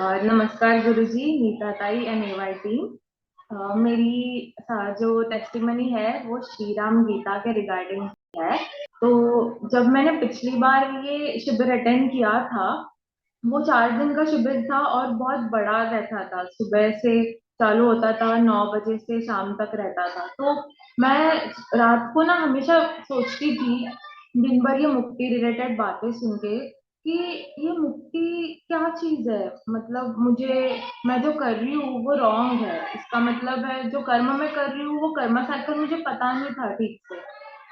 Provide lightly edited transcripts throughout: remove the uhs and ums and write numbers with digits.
नमस्कार गुरुजी, नीता ताई and एवाई team. मेरी जो टेस्टिमनी है वो श्री राम गीता के रिगार्डिंग है। तो जब मैंने पिछली बार ये शिविर अटेंड किया था, वो 4 दिन का शिविर था और बहुत बड़ा रहता था। सुबह से चालू होता था, 9 बजे से शाम तक रहता था। तो मैं रात को ना हमेशा सोचती थी, दिन भर ये मुक्ति रिलेटेड बातें सुन के, कि ये मुक्ति क्या चीज है। मतलब मुझे, मैं जो कर रही हूँ वो रॉन्ग है। इसका मतलब है जो कर्म मैं कर रही हूँ वो कर्मा साइकिल मुझे पता नहीं था ठीक से।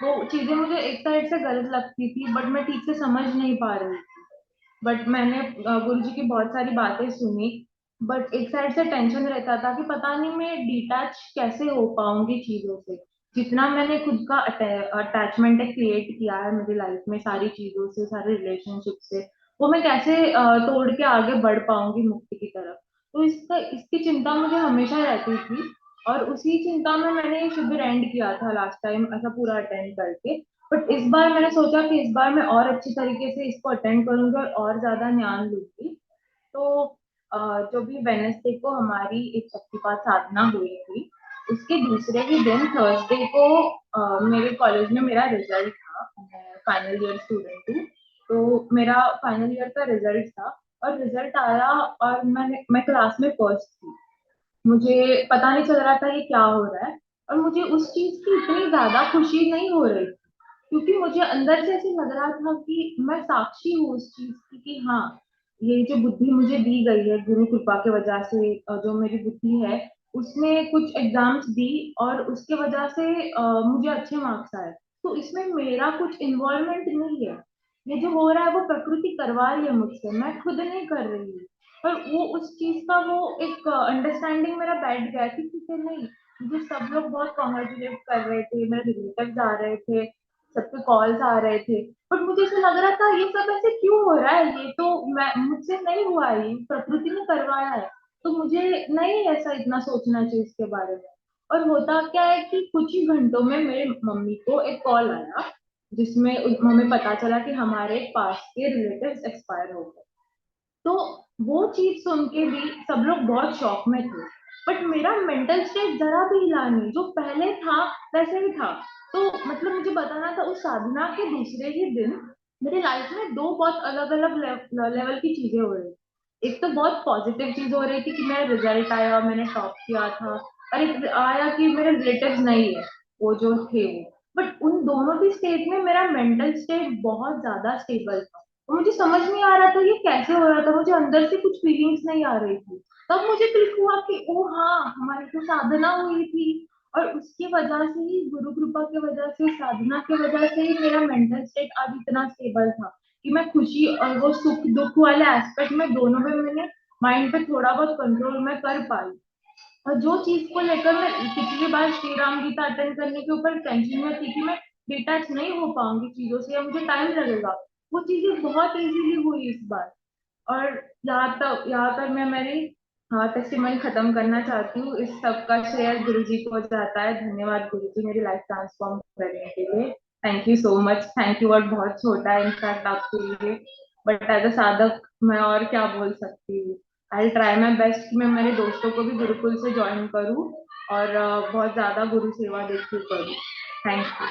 वो चीजें मुझे एक साइड से गलत लगती थी, बट मैं ठीक से समझ नहीं पा रही थी। बट मैंने गुरु जी की बहुत सारी बातें सुनी। बट एक साइड से टेंशन रहता था कि पता नहीं मैं डिटैच कैसे हो पाऊंगी चीजों से। जितना मैंने खुद का अटैचमेंट क्रिएट किया है मेरी लाइफ में, सारी चीजों से, सारे रिलेशनशिप से, वो मैं कैसे तोड़ के आगे बढ़ पाऊंगी मुक्ति की तरफ। तो इसकी चिंता मुझे हमेशा रहती थी। और उसी चिंता में मैंने ये शिविर एंड किया था लास्ट टाइम, ऐसा पूरा अटेंड करके। बट इस बार मैंने सोचा कि इस बार मैं और अच्छी तरीके से इसको अटेंड करूंगी और ज्यादा ज्ञान लूंगी। तो जो भी वेनसडे को हमारी एक शक्तिपात साधना हुई थी, उसके दूसरे ही दिन थर्सडे को मेरे कॉलेज में मेरा रिजल्ट था। मैं फाइनल ईयर स्टूडेंट हूँ। तो मेरा फाइनल ईयर का रिजल्ट था और रिजल्ट आया, और मैं क्लास में फर्स्ट थी। मुझे पता नहीं चल रहा था ये क्या हो रहा है। और मुझे उस चीज की इतनी ज्यादा खुशी नहीं हो रही थी, क्योंकि मुझे अंदर से ऐसे लग रहा था कि मैं साक्षी हूँ उस चीज की, कि हाँ, ये जो बुद्धि मुझे दी गई है गुरु कृपा की वजह से, जो मेरी बुद्धि है उसने कुछ एग्जाम्स दी और उसके वजह से मुझे अच्छे मार्क्स आए। तो इसमें मेरा कुछ इन्वॉल्वमेंट नहीं है। ये जो हो रहा है वो प्रकृति करवा रही है मुझसे, मैं खुद नहीं कर रही हूँ। पर वो उस चीज का वो एक अंडरस्टैंडिंग मेरा बैठ गया कि ठीक है, नहीं, मुझे सब लोग बहुत कॉन्ग्रेचुलेट कर रहे थे, मेरे रिलेटिव्स आ रहे थे, सबके कॉल्स आ रहे थे। बट मुझे ऐसा लग रहा था ये सब ऐसे क्यों हो रहा है, ये तो मैं मुझसे नहीं हुआ है, ये प्रकृति ने करवाया है। तो मुझे नहीं ऐसा इतना सोचना चाहिए इसके बारे में। और होता क्या है कि कुछ ही घंटों में मेरे मम्मी को एक कॉल आया, जिसमें हमें पता चला कि हमारे पास के रिलेटिव्स एक्सपायर हो गए। तो वो चीज सुन के भी सब लोग बहुत शॉक में थे। बट मेरा मेंटल स्टेट जरा भी हिला नहीं, जो पहले था वैसे ही था। तो मतलब मुझे बताना था, उस साधना के दूसरे ही दिन मेरी लाइफ में दो बहुत अलग अलग लेवल की चीजें हो रही थी। एक तो बहुत पॉजिटिव चीज हो रही थी कि मेरा रिजल्ट आया, मैंने टॉप किया था। और एक आया कि मेरे रिलेटिव्स नहीं है, वो जो थे वो। बट उन दोनों की स्टेट में मेरा मेंटल स्टेट बहुत ज्यादा स्टेबल था। और मुझे समझ नहीं आ रहा था ये कैसे हो रहा था, मुझे अंदर से कुछ फीलिंग्स नहीं आ रही थी। तब मुझे क्लिक हुआ कि ओ हाँ, हमारी तो साधना हुई थी। और उसकी वजह से ही, गुरु कृपा की वजह से, साधना की वजह से ही मेरा मेंटल स्टेट आज इतना स्टेबल था कि मैं खुशी और वो सुख दुख वाले एस्पेक्ट में दोनों में मैंने माइंड पे थोड़ा बहुत कंट्रोल में कर पाई। और जो चीज को लेकर मैं पिछली बार श्री राम गीता अटेंड करने के ऊपर टेंशन में थी कि मैं डिटैच नहीं हो पाऊंगी चीजों से या मुझे टाइम लगेगा, वो चीजें बहुत इजीली हुई इस बार। और यहाँ तक मैं मेरी टेस्टिमनी खत्म करना चाहती हूँ। इस सब का श्रेय गुरु जी को जाता है। धन्यवाद गुरु जी मेरी लाइफ ट्रांसफॉर्म करने के लिए। Thank you so much. Thank you word बहुत छोटा है इनफैक्ट आपके लिए, बट एज अ साधक मैं और क्या बोल सकती हूँ। आई ट्राई माई बेस्ट कि मैं मेरे दोस्तों को भी गुरुकुल से ज्वाइन करूँ और बहुत ज्यादा गुरु सेवा देखू करूँ। Thank you.